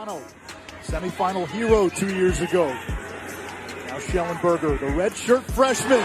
Semifinal hero 2 years ago. Now Shellenberger, the redshirt freshman.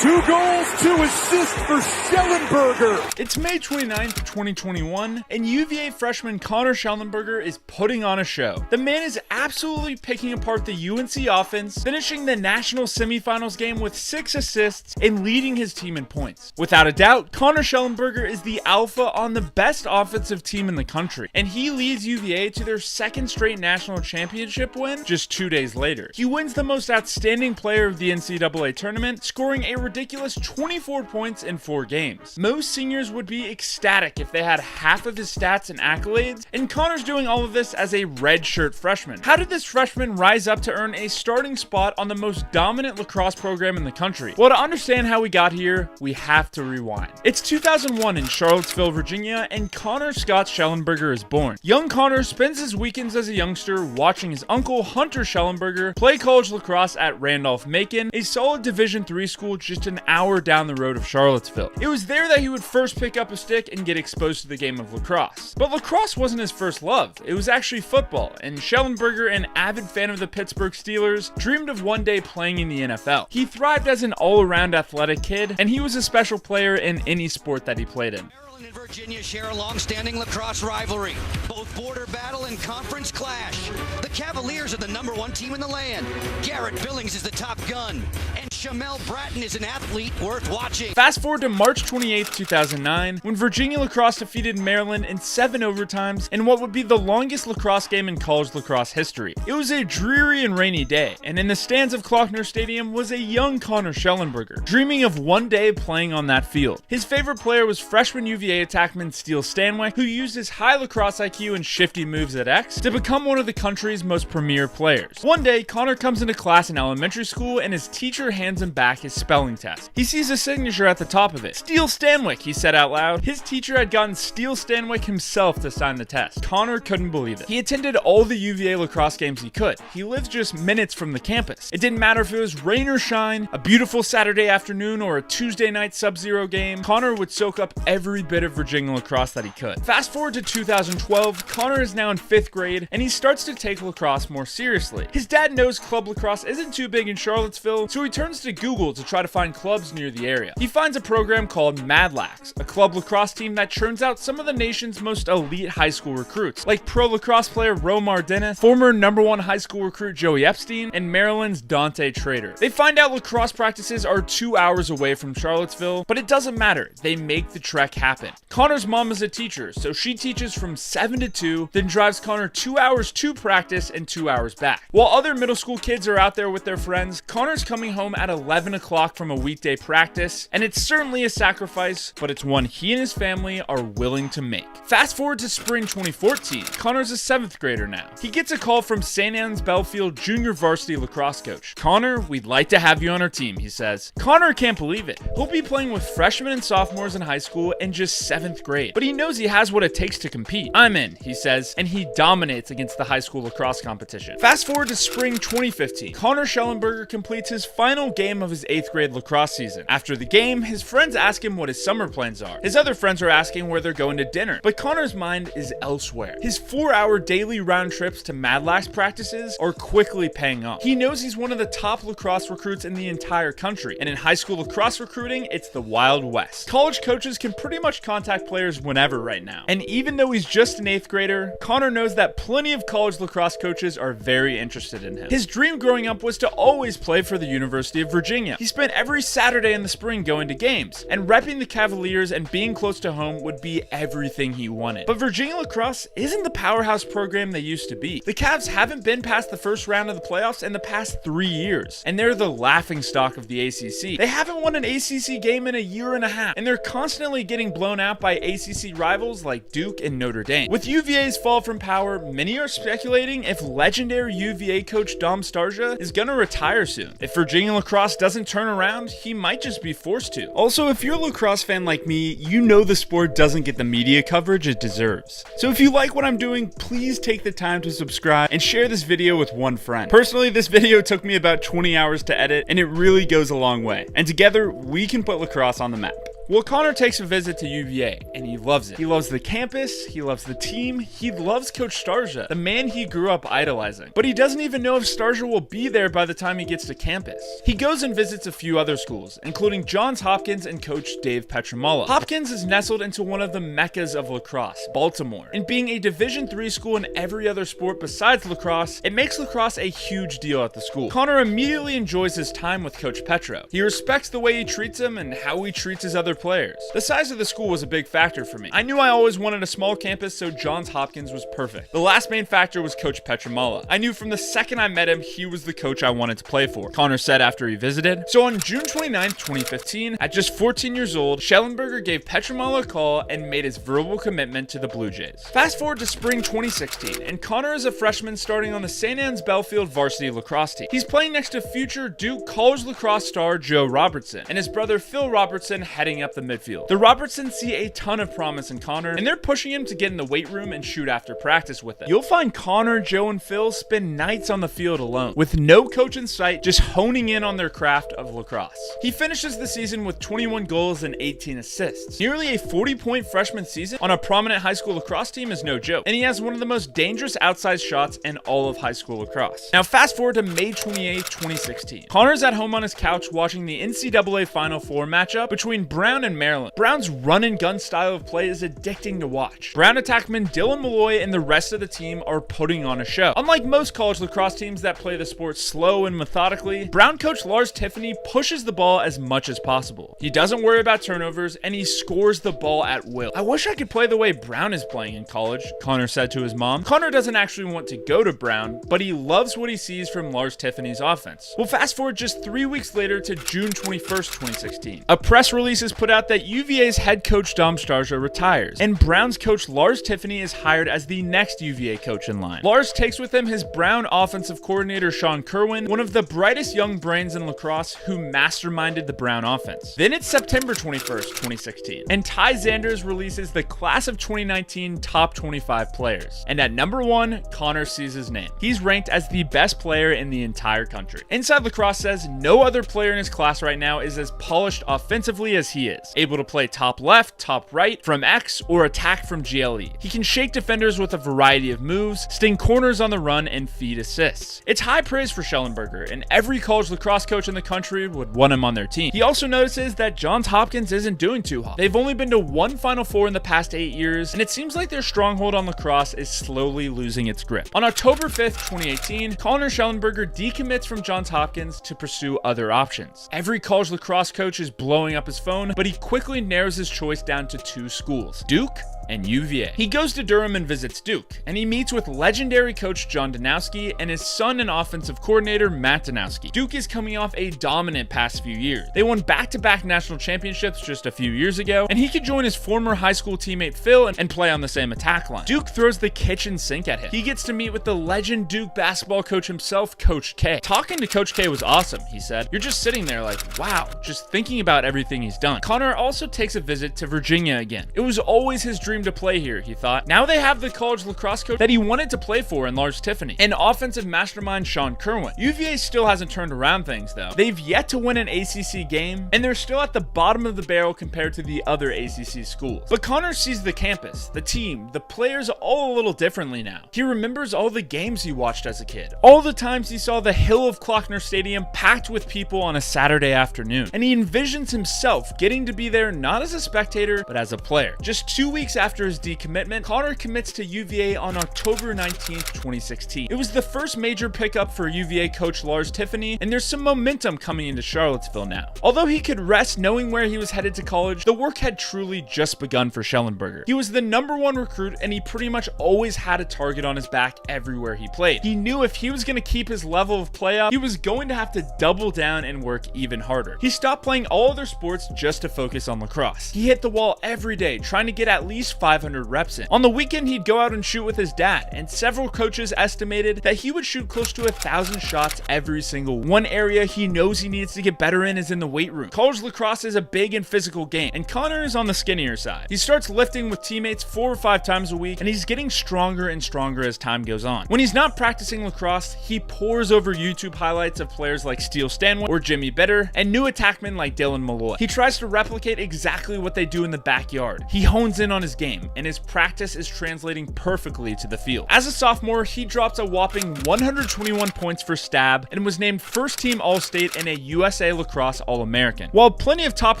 2 goals, 2 assists for Shellenberger. It's May 29th, 2021, and UVA freshman Connor Shellenberger is putting on a show. The man is absolutely picking apart the UNC offense, finishing the national semifinals game with 6 assists and leading his team in points. Without a doubt, Connor Shellenberger is the alpha on the best offensive team in the country, and he leads UVA to their 2nd straight national championship win just 2 days later. He wins the most outstanding player of the NCAA tournament, scoring a ridiculous 24 points in 4 games. Most seniors would be ecstatic if they had half of his stats and accolades, and Connor's doing all of this as a redshirt freshman. How did this freshman rise up to earn a starting spot on the most dominant lacrosse program in the country? Well, to understand how we got here, we have to rewind. It's 2001 in Charlottesville, Virginia, and Connor Scott Shellenberger is born. Young Connor spends his weekends as a youngster watching his uncle Hunter Shellenberger play college lacrosse at Randolph-Macon, a solid Division III school just an hour down the road of Charlottesville. It was there that he would first pick up a stick and get exposed to the game of lacrosse. But lacrosse wasn't his first love. It was actually football, and Shellenberger, an avid fan of the Pittsburgh Steelers, dreamed of one day playing in the NFL. He thrived as an all-around athletic kid, and he was a special player in any sport that he played in. Maryland and Virginia share a long-standing lacrosse rivalry. Both border battle and conference clash. The Cavaliers are the #1 team in the land. Garrett Billings is the top gun. And Shamel Bratton is an athlete worth watching. Fast forward to March 28, 2009, when Virginia lacrosse defeated Maryland in 7 overtimes in what would be the longest lacrosse game in college lacrosse history. It was a dreary and rainy day, and in the stands of Klockner Stadium was a young Connor Shellenberger, dreaming of one day playing on that field. His favorite player was freshman UVA attackman Steele Stanwyck, who used his high lacrosse IQ and shifty moves at X to become one of the country's most premier players. One day, Connor comes into class in elementary school and his teacher hands him back his spelling test. He sees a signature at the top of it. Steele Stanwyck, he said out loud. His teacher had gotten Steele Stanwyck himself to sign the test. Connor couldn't believe it. He attended all the UVA lacrosse games he could. He lived just minutes from the campus. It didn't matter if it was rain or shine, a beautiful Saturday afternoon, or a Tuesday night Sub-Zero game, Connor would soak up every bit of Virginia lacrosse that he could. Fast forward to 2012, Connor is now in 5th grade, and he starts to take lacrosse more seriously. His dad knows club lacrosse isn't too big in Charlottesville, so he turns to Google to try to find clubs near the area. He finds a program called Mad Lacs, a club lacrosse team that churns out some of the nation's most elite high school recruits, like pro lacrosse player Romar Dennis, former #1 high school recruit Joey Epstein, and Maryland's Dante Trader. They find out lacrosse practices are 2 hours away from Charlottesville, but it doesn't matter. They make the trek happen. Connor's mom is a teacher, so she teaches from 7 to 2, then drives Connor 2 hours to practice and 2 hours back. While other middle school kids are out there with their friends, Connor's coming home at 11 o'clock from a weekday practice, and it's certainly a sacrifice, but it's one he and his family are willing to make. Fast forward to spring 2014, Connor's a 7th grader now. He gets a call from St. Anne's Belfield junior varsity lacrosse coach. "Connor, we'd like to have you on our team," he says. Connor can't believe it. He'll be playing with freshmen and sophomores in high school in just 7th grade, but he knows he has what it takes to compete. "I'm in," he says, and he dominates against the high school lacrosse competition. Fast forward to spring 2015, Connor Shellenberger completes his final game of his 8th grade lacrosse season. After the game, his friends ask him what his summer plans are. His other friends are asking where they're going to dinner, but Connor's mind is elsewhere. His 4-hour daily round trips to Mad Lacs practices are quickly paying off. He knows he's one of the top lacrosse recruits in the entire country, and in high school lacrosse recruiting, it's the Wild West. College coaches can pretty much contact players whenever right now, and even though he's just an 8th grader, Connor knows that plenty of college lacrosse coaches are very interested in him. His dream growing up was to always play for the University of Virginia. He spent every Saturday in the spring going to games, and repping the Cavaliers and being close to home would be everything he wanted. But Virginia lacrosse isn't the powerhouse program they used to be. The Cavs haven't been past the first round of the playoffs in the past 3 years, and they're the laughingstock of the ACC. They haven't won an ACC game in a year and a half, and they're constantly getting blown out by ACC rivals like Duke and Notre Dame. With UVA's fall from power, many are speculating if legendary UVA coach Dom Starsia is gonna retire soon. If Virginia lacrosse doesn't turn around, he might just be forced to. Also, if you're a lacrosse fan like me, you know the sport doesn't get the media coverage it deserves. So if you like what I'm doing, please take the time to subscribe and share this video with one friend. Personally, this video took me about 20 hours to edit, and it really goes a long way. And together, we can put lacrosse on the map. Well, Connor takes a visit to UVA, and he loves it. He loves the campus, he loves the team, he loves Coach Starja, the man he grew up idolizing. But he doesn't even know if Starja will be there by the time he gets to campus. He goes and visits a few other schools, including Johns Hopkins and Coach Dave Petramala. Hopkins is nestled into one of the meccas of lacrosse, Baltimore, and being a Division III school in every other sport besides lacrosse, it makes lacrosse a huge deal at the school. Connor immediately enjoys his time with Coach Petro. He respects the way he treats him and how he treats his other players. The size of the school was a big factor for me. I knew I always wanted a small campus, so Johns Hopkins was perfect. The last main factor was Coach Petramala. I knew from the second I met him, he was the coach I wanted to play for, Connor said after he visited. So on June 29, 2015, at just 14 years old, Shellenberger gave Petramala a call and made his verbal commitment to the Blue Jays. Fast forward to spring 2016, and Connor is a freshman starting on the St. Anne's Belfield varsity lacrosse team. He's playing next to future Duke college lacrosse star Joe Robertson, and his brother Phil Robertson heading up the midfield. The Robertsons see a ton of promise in Connor, and they're pushing him to get in the weight room and shoot after practice with him. You'll find Connor, Joe, and Phil spend nights on the field alone, with no coach in sight, just honing in on their craft of lacrosse. He finishes the season with 21 goals and 18 assists. Nearly a 40-point freshman season on a prominent high school lacrosse team is no joke, and he has one of the most dangerous outside shots in all of high school lacrosse. Now fast forward to May 28, 2016. Connor's at home on his couch watching the NCAA Final Four matchup between Brown and Maryland. Brown's run-and-gun style of play is addicting to watch. Brown attackman Dylan Malloy and the rest of the team are putting on a show. Unlike most college lacrosse teams that play the sport slow and methodically, Brown coach Lars Tiffany pushes the ball as much as possible. He doesn't worry about turnovers, and he scores the ball at will. I wish I could play the way Brown is playing in college, Connor said to his mom. Connor doesn't actually want to go to Brown, but he loves what he sees from Lars Tiffany's offense. Well, fast forward just 3 weeks later to June 21st, 2016. A press release is put out that UVA's head coach Dom Starja retires, and Brown's coach Lars Tiffany is hired as the next UVA coach in line. Lars takes with him his Brown offensive coordinator Sean Kerwin, one of the brightest young brains in lacrosse who masterminded the Brown offense. Then it's September 21st, 2016, and Ty Zanders releases the class of 2019 top 25 players. And at number 1, Connor sees his name. He's ranked as the best player in the entire country. Inside Lacrosse says no other player in his class right now is as polished offensively as he is, able to play top left, top right, from X, or attack from GLE. He can shake defenders with a variety of moves, sting corners on the run, and feed assists. It's high praise for Shellenberger, and every college lacrosse coach in the country would want him on their team. He also notices that Johns Hopkins isn't doing too hot. They've only been to one Final Four in the past 8 years, and it seems like their stronghold on lacrosse is slowly losing its grip. On October 5th, 2018, Connor Shellenberger decommits from Johns Hopkins to pursue other options. Every college lacrosse coach is blowing up his phone, but he quickly narrows his choice down to 2 schools, Duke and UVA. He goes to Durham and visits Duke, and he meets with legendary coach John Danowski and his son and offensive coordinator Matt Danowski. Duke is coming off a dominant past few years. They won back-to-back national championships just a few years ago, and he could join his former high school teammate Phil and play on the same attack line. Duke throws the kitchen sink at him. He gets to meet with the legend Duke basketball coach himself, Coach K. Talking to Coach K was awesome, he said. You're just sitting there like, wow, just thinking about everything he's done. Connor also takes a visit to Virginia again. It was always his dream to play here, he thought. Now they have the college lacrosse coach that he wanted to play for in Lars Tiffany, and offensive mastermind Sean Kerwin. UVA still hasn't turned around things though. They've yet to win an ACC game, and they're still at the bottom of the barrel compared to the other ACC schools. But Connor sees the campus, the team, the players all a little differently now. He remembers all the games he watched as a kid, all the times he saw the hill of Klockner Stadium packed with people on a Saturday afternoon, and he envisions himself getting to be there not as a spectator, but as a player. Just 2 weeks after his decommitment, Connor commits to UVA on October 19th, 2016. It was the first major pickup for UVA coach Lars Tiffany, and there's some momentum coming into Charlottesville now. Although he could rest knowing where he was headed to college, the work had truly just begun for Shellenberger. He was the #1 recruit, and he pretty much always had a target on his back everywhere he played. He knew if he was going to keep his level of play up, he was going to have to double down and work even harder. He stopped playing all other sports just to focus on lacrosse. He hit the wall every day, trying to get at least almost 500 reps in. On the weekend, he'd go out and shoot with his dad, and several coaches estimated that he would shoot close to 1,000 shots every single week. One area he knows he needs to get better in is in the weight room. College lacrosse is a big and physical game, and Connor is on the skinnier side. He starts lifting with teammates 4 or 5 times a week, and he's getting stronger and stronger as time goes on. When he's not practicing lacrosse, he pores over YouTube highlights of players like Steele Stanwood or Jimmy Bitter, and new attackmen like Dylan Malloy. He tries to replicate exactly what they do in the backyard. He hones in on his game, and his practice is translating perfectly to the field. As a sophomore, he dropped a whopping 121 points for stab and was named first team All-State and a USA Lacrosse All-American. While plenty of top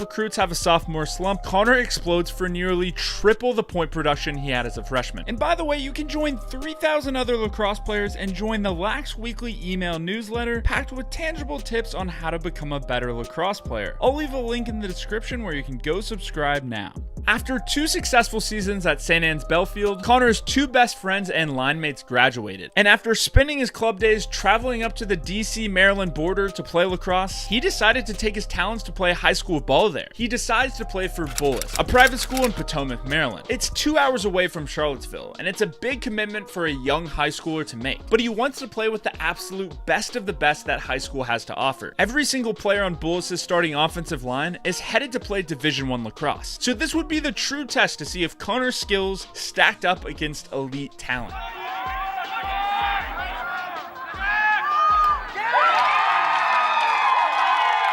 recruits have a sophomore slump, Connor explodes for nearly triple the point production he had as a freshman. And by the way, you can join 3,000 other lacrosse players and join the Lax Weekly email newsletter packed with tangible tips on how to become a better lacrosse player. I'll leave a link in the description where you can go subscribe now. After 2 successful seasons at St. Anne's Belfield, Connor's 2 best friends and line mates graduated. And after spending his club days traveling up to the DC-Maryland border to play lacrosse, he decided to take his talents to play high school ball there. He decides to play for Bullis, a private school in Potomac, Maryland. It's 2 hours away from Charlottesville, and it's a big commitment for a young high schooler to make. But he wants to play with the absolute best of the best that high school has to offer. Every single player on Bullis' starting offensive line is headed to play Division I lacrosse. So this would be the true test to see if Connor's skills stacked up against elite talent.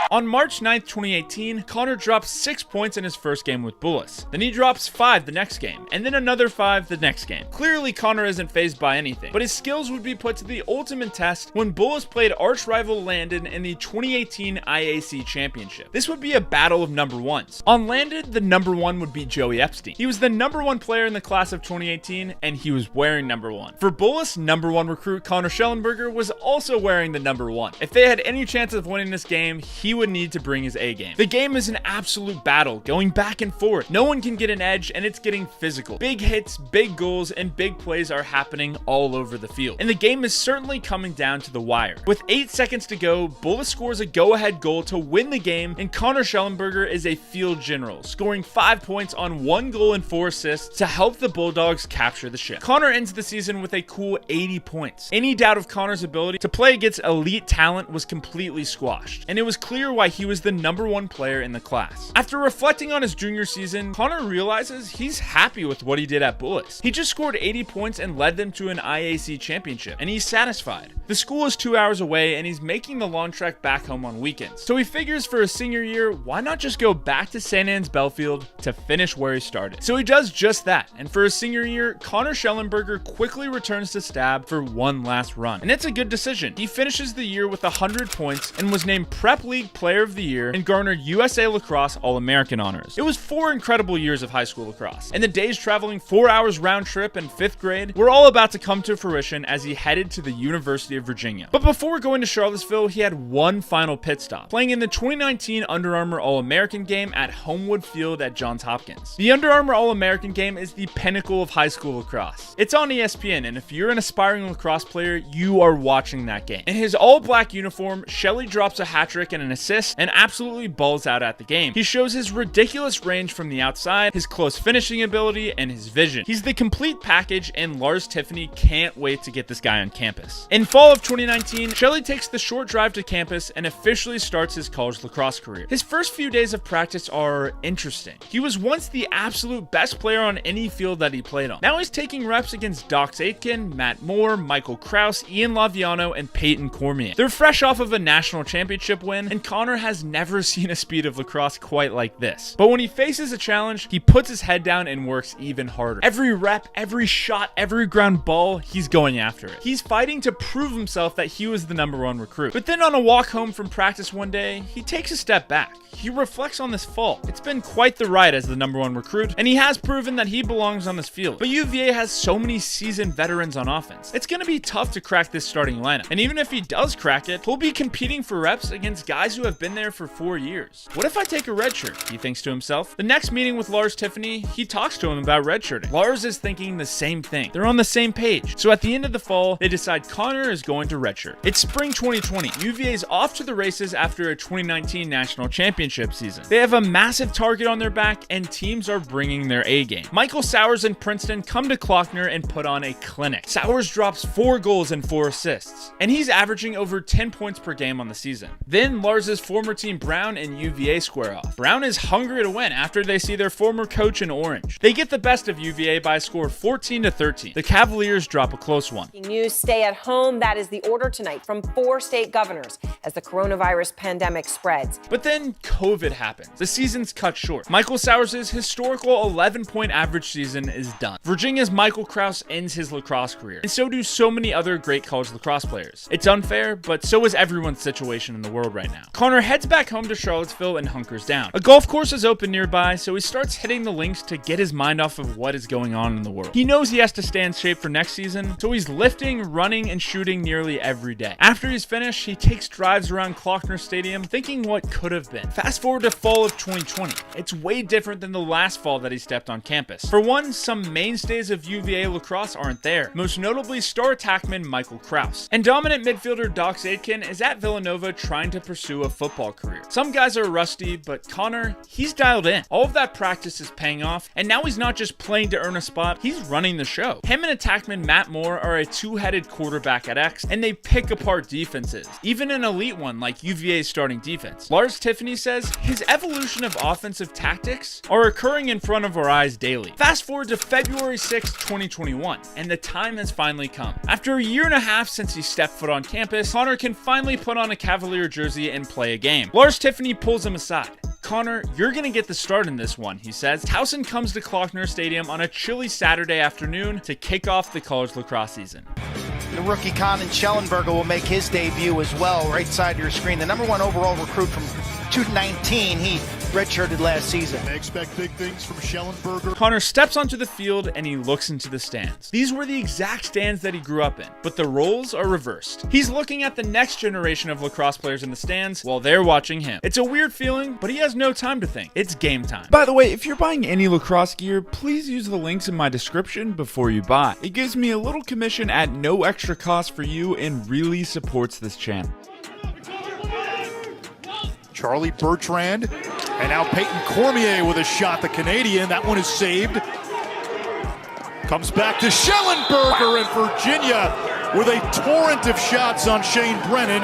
On March 9th, 2018, Connor drops 6 points in his first game with Bullis. Then he drops 5 the next game, and then another 5 the next game. Clearly, Connor isn't fazed by anything, but his skills would be put to the ultimate test when Bullis played arch rival Landon in the 2018 IAC Championship. This would be a battle of number ones. On Landon, the number 1 would be Joey Epstein. He was the number 1 player in the class of 2018, and he was wearing number 1. For Bullis, number 1 recruit Connor Shellenberger was also wearing the number 1. If they had any chance of winning this game, he would need to bring his A game. The game is an absolute battle, going back and forth. No one can get an edge, and it's getting physical. Big hits, big goals, and big plays are happening all over the field. And the game is certainly coming down to the wire. With 8 seconds to go, Bullis scores a go-ahead goal to win the game, and Connor Shellenberger is a field general, scoring 5 points on 1 goal and 4 assists to help the Bulldogs capture the ship. Connor ends the season with a cool 80 points. Any doubt of Connor's ability to play against elite talent was completely squashed, and it was clear why he was the number 1 player in the class. After reflecting on his junior season, Connor realizes he's happy with what he did at Bullis. He just scored 80 points and led them to an IAC championship, and he's satisfied. The school is 2 hours away, and he's making the long trek back home on weekends. So he figures for his senior year, why not just go back to St. Anne's Belfield to finish where he started? So he does just that, and for his senior year, Connor Shellenberger quickly returns to Stab for one last run. And it's a good decision. He finishes the year with 100 points and was named Prep League Player of the Year and garnered USA Lacrosse All-American honors. It was 4 incredible years of high school lacrosse, and the days traveling 4 hours round trip in 5th grade were all about to come to fruition as he headed to the University of Virginia. But before going to Charlottesville, he had one final pit stop, playing in the 2019 Under Armour All-American game at Homewood Field at Johns Hopkins. The Under Armour All-American game is the pinnacle of high school lacrosse. It's on ESPN, and if you're an aspiring lacrosse player, you are watching that game. In his all-black uniform, Shelley drops a hat trick and an assist, and absolutely balls out at the game. He shows his ridiculous range from the outside, his close finishing ability, and his vision. He's the complete package, and Lars Tiffany can't wait to get this guy on campus. In fall of 2019, Shelley takes the short drive to campus and officially starts his college lacrosse career. His first few days of practice are interesting. He was once the absolute best player on any field that he played on. Now he's taking reps against Dox Aitken, Matt Moore, Michael Kraus, Ian Laviano, and Peyton Cormier. They're fresh off of a national championship win, and Connor has never seen a speed of lacrosse quite like this. But when he faces a challenge, he puts his head down and works even harder. Every rep, every shot, every ground ball, he's going after it. He's fighting to prove himself that he was the number 1 recruit. But then on a walk home from practice one day, he takes a step back. He reflects on this fall. It's been quite the ride as the number 1 recruit, and he has proven that he belongs on this field. But UVA has so many seasoned veterans on offense. It's going to be tough to crack this starting lineup. And even if he does crack it, he'll be competing for reps against guys who who have been there for 4 years. What if I take a redshirt? He thinks to himself. The next meeting with Lars Tiffany, he talks to him about redshirting. Lars is thinking the same thing. They're on the same page. So at the end of the fall, they decide Connor is going to redshirt. It's spring 2020. UVA's off to the races after a 2019 national championship season. They have a massive target on their back, and teams are bringing their A game. Michael Sowers and Princeton come to Klockner and put on a clinic. Sowers drops 4 goals and 4 assists, and he's averaging over 10 points per game on the season. Then Lars's former team Brown and UVA square off. Brown is hungry to win after they see their former coach in orange. They get the best of UVA by a score of 14-13. The Cavaliers drop a close one. News: stay at home. That is the order tonight from 4 state governors as the coronavirus pandemic spreads. But then COVID happens. The season's cut short. Michael Sowers' historical 11-point average season is done. Virginia's Michael Krause ends his lacrosse career, and so do so many other great college lacrosse players. It's unfair, but so is everyone's situation in the world right now. Connor heads back home to Charlottesville and hunkers down. A golf course is open nearby, so he starts hitting the links to get his mind off of what is going on in the world. He knows he has to stay in shape for next season, so he's lifting, running, and shooting nearly every day. After he's finished, he takes drives around Klockner Stadium, thinking what could have been. Fast forward to fall of 2020. It's way different than the last fall that he stepped on campus. For one, some mainstays of UVA lacrosse aren't there, most notably star attackman Michael Krause. And dominant midfielder Dox Aitken is at Villanova trying to pursue a football career. Some guys are rusty, but Connor, he's dialed in. All of that practice is paying off, and now he's not just playing to earn a spot, he's running the show. Him and attackman Matt Moore are a two-headed quarterback at X, and they pick apart defenses, even an elite one like UVA's starting defense. Lars Tiffany says his evolution of offensive tactics are occurring in front of our eyes daily. Fast forward to February 6, 2021, and the time has finally come. After a year and a half since he stepped foot on campus, Connor can finally put on a Cavalier jersey and play a game. Lars Tiffany pulls him aside. Connor, you're gonna get the start in this one, he says. Towson comes to Klockner Stadium on a chilly Saturday afternoon to kick off the college lacrosse season. The rookie Colin Shellenberger will make his debut as well, right side of your screen. The number 1 overall recruit from 2019, he redshirted last season. They expect big things from Shellenberger. Connor steps onto the field and he looks into the stands. These were the exact stands that he grew up in, but the roles are reversed. He's looking at the next generation of lacrosse players in the stands while they're watching him. It's a weird feeling, but he has no time to think. It's game time. By the way, if you're buying any lacrosse gear, please use the links in my description before you buy. It gives me a little commission at no extra cost for you and really supports this channel. Charlie Bertrand, and now Peyton Cormier with a shot. The Canadian, that one is saved. Comes back to Shellenberger, and Virginia with a torrent of shots on Shane Brennan,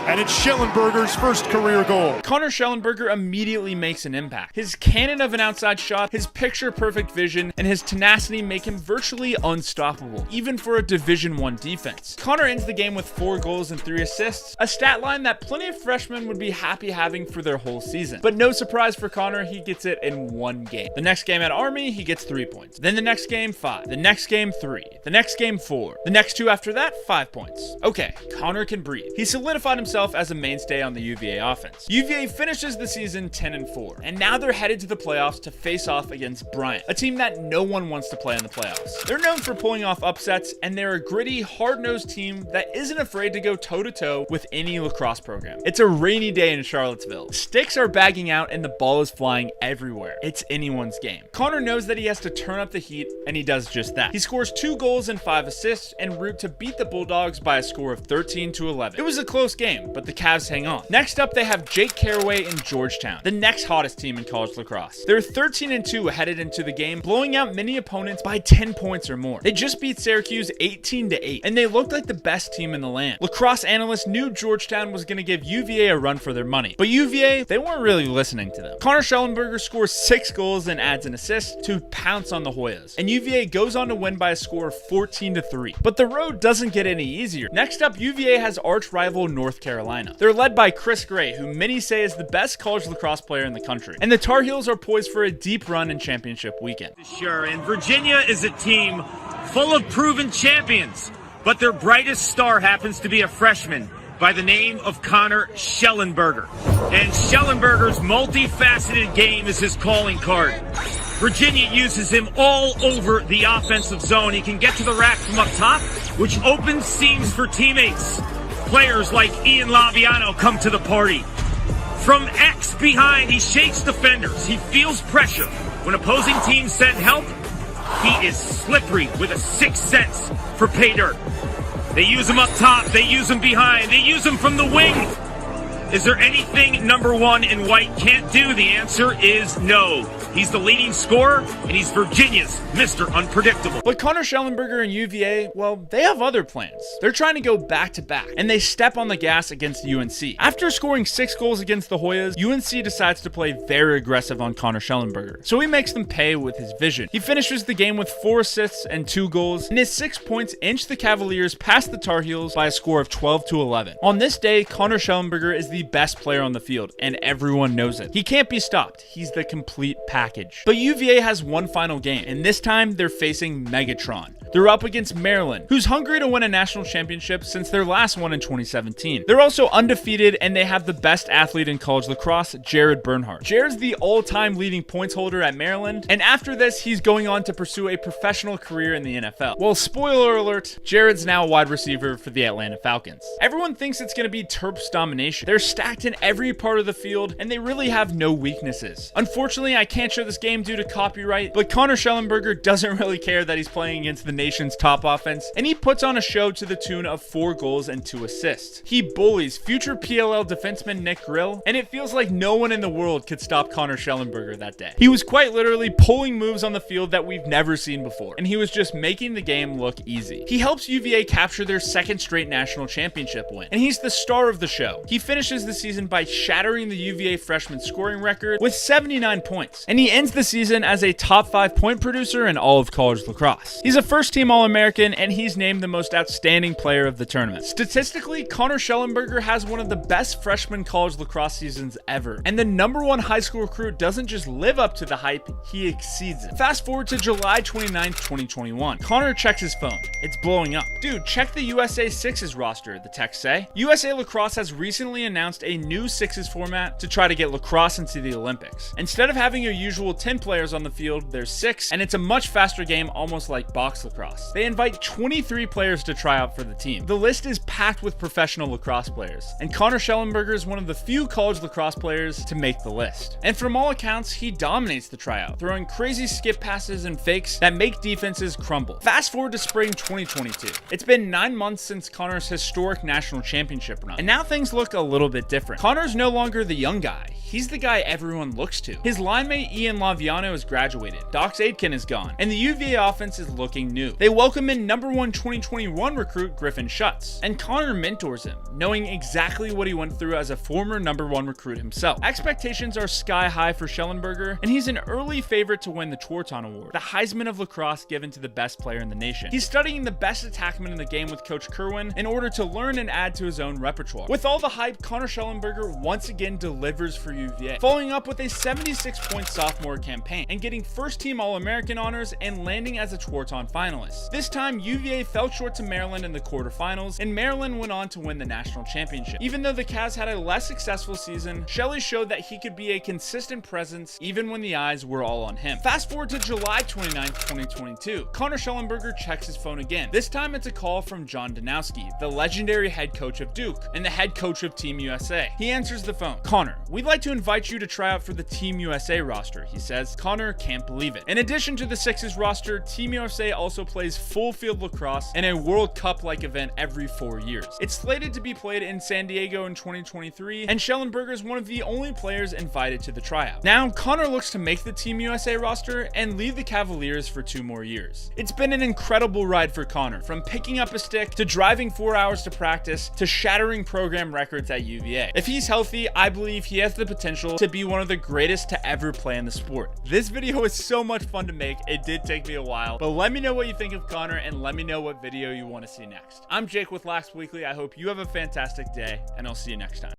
and it's Shellenberger's first career goal. Connor Shellenberger immediately makes an impact. His cannon of an outside shot, his picture-perfect vision, and his tenacity make him virtually unstoppable, even for a Division I defense. Connor ends the game with 4 goals and 3 assists, a stat line that plenty of freshmen would be happy having for their whole season. But no surprise for Connor, he gets it in 1 game. The next game at Army, he gets 3 points. Then the next game, 5. The next game, 3. The next game, 4. The next 2 after that, 5 points. Okay, Connor can breathe. He solidified himself as a mainstay on the UVA offense. UVA finishes the season 10-4, and now they're headed to the playoffs to face off against Bryant, a team that no one wants to play in the playoffs. They're known for pulling off upsets, and they're a gritty, hard-nosed team that isn't afraid to go toe-to-toe with any lacrosse program. It's a rainy day in Charlottesville. Sticks are bagging out, and the ball is flying everywhere. It's anyone's game. Connor knows that he has to turn up the heat, and he does just that. He scores 2 goals and 5 assists en route to beat the Bulldogs by a score of 13-11. It was a close game, but the Cavs hang on. Next up, they have Jake Caraway in Georgetown, the next hottest team in college lacrosse. They're 13-2 headed into the game, blowing out many opponents by 10 points or more. They just beat Syracuse 18-8, and they looked like the best team in the land. Lacrosse analysts knew Georgetown was going to give UVA a run for their money, but UVA, they weren't really listening to them. Connor Shellenberger scores 6 goals and adds an assist to pounce on the Hoyas, and UVA goes on to win by a score of 14-3. But the road doesn't get any easier. Next up, UVA has arch rival North Carolina. They're led by Chris Gray, who many say is the best college lacrosse player in the country. And the Tar Heels are poised for a deep run in championship weekend. Sure, and Virginia is a team full of proven champions, but their brightest star happens to be a freshman by the name of Connor Shellenberger. And Shellenberger's multifaceted game is his calling card. Virginia uses him all over the offensive zone. He can get to the rack from up top, which opens seams for teammates. Players like Ian Laviano come to the party. From X behind, he shakes defenders. He feels pressure. When opposing teams send help, he is slippery with a sixth sense for pay dirt. They use him up top. They use him behind. They use him from the wing. Is there anything number one in white can't do? The answer is no. He's the leading scorer, and he's Virginia's Mr. Unpredictable. But Connor Shellenberger and UVA, well, they have other plans. They're trying to go back-to-back, and they step on the gas against UNC. After scoring 6 goals against the Hoyas, UNC decides to play very aggressive on Connor Shellenberger, so he makes them pay with his vision. He finishes the game with 4 assists and 2 goals, and his 6 points inch the Cavaliers past the Tar Heels by a score of 12-11. On this day, Connor Shellenberger is the best player on the field, and everyone knows it. He can't be stopped. He's the complete package. But UVA has one final game, and this time they're facing Megatron. They're up against Maryland, who's hungry to win a national championship since their last one in 2017. They're also undefeated, and they have the best athlete in college lacrosse, Jared Bernhardt. Jared's the all-time leading points holder at Maryland, and after this, he's going on to pursue a professional career in the NFL. Well, spoiler alert, Jared's now a wide receiver for the Atlanta Falcons. Everyone thinks it's going to be Terps domination. They're stacked in every part of the field, and they really have no weaknesses. Unfortunately, I can't show this game due to copyright, but Connor Shellenberger doesn't really care that he's playing against the nation's top offense, and he puts on a show to the tune of 4 goals and 2 assists. He bullies future PLL defenseman Nick Grill, and it feels like no one in the world could stop Connor Shellenberger that day. He was quite literally pulling moves on the field that we've never seen before, and he was just making the game look easy. He helps UVA capture their 2nd straight national championship win, and he's the star of the show. He finishes the season by shattering the UVA freshman scoring record with 79 points, and he ends the season as a top 5 point producer in all of college lacrosse. He's a first-team All-American, and he's named the most outstanding player of the tournament. Statistically, Connor Shellenberger has one of the best freshman college lacrosse seasons ever, and the #1 high school recruit doesn't just live up to the hype, he exceeds it. Fast forward to July 29th, 2021. Connor checks his phone. It's blowing up. Dude, check the USA Sixes roster, the texts say. USA Lacrosse has recently announced a new Sixes format to try to get lacrosse into the Olympics. Instead of having your usual 10 players on the field, there's 6, and it's a much faster game, almost like box lacrosse. They invite 23 players to try out for the team. The list is packed with professional lacrosse players, and Connor Shellenberger is one of the few college lacrosse players to make the list. And from all accounts, he dominates the tryout, throwing crazy skip passes and fakes that make defenses crumble. Fast forward to spring 2022. It's been 9 months since Connor's historic national championship run, and now things look a little bit different. Connor's no longer the young guy. He's the guy everyone looks to. His line mate Ian Laviano has graduated, Dox Aitken is gone, and the UVA offense is looking new. They welcome in #1 2021 recruit Griffin Schutz, and Connor mentors him, knowing exactly what he went through as a former #1 recruit himself. Expectations are sky high for Shellenberger, and he's an early favorite to win the Chorton Award, the Heisman of lacrosse given to the best player in the nation. He's studying the best attackman in the game with Coach Kerwin in order to learn and add to his own repertoire. With all the hype, Connor Shellenberger once again delivers for UVA, following up with a 76-point sophomore campaign and getting first-team All-American honors and landing as a Chorton finalist. This time, UVA fell short to Maryland in the quarterfinals, and Maryland went on to win the national championship. Even though the Cavs had a less successful season, Shelley showed that he could be a consistent presence even when the eyes were all on him. Fast forward to July 29th, 2022. Connor Shellenberger checks his phone again. This time it's a call from John Danowski, the legendary head coach of Duke and the head coach of Team USA. He answers the phone. "Connor, we'd like to invite you to try out for the Team USA roster," he says. Connor can't believe it. In addition to the Sixers roster, Team USA also plays full field lacrosse in a World Cup-like event every 4 years. It's slated to be played in San Diego in 2023, and Shellenberger is one of the only players invited to the tryout. Now, Connor looks to make the Team USA roster and lead the Cavaliers for 2 more years. It's been an incredible ride for Connor, from picking up a stick to driving 4 hours to practice to shattering program records at UVA. If he's healthy, I believe he has the potential to be one of the greatest to ever play in the sport. This video is so much fun to make. It did take me a while, but let me know what you think of Connor and let me know what video you want to see next. I'm Jake with Lax Weekly. I hope you have a fantastic day, and I'll see you next time.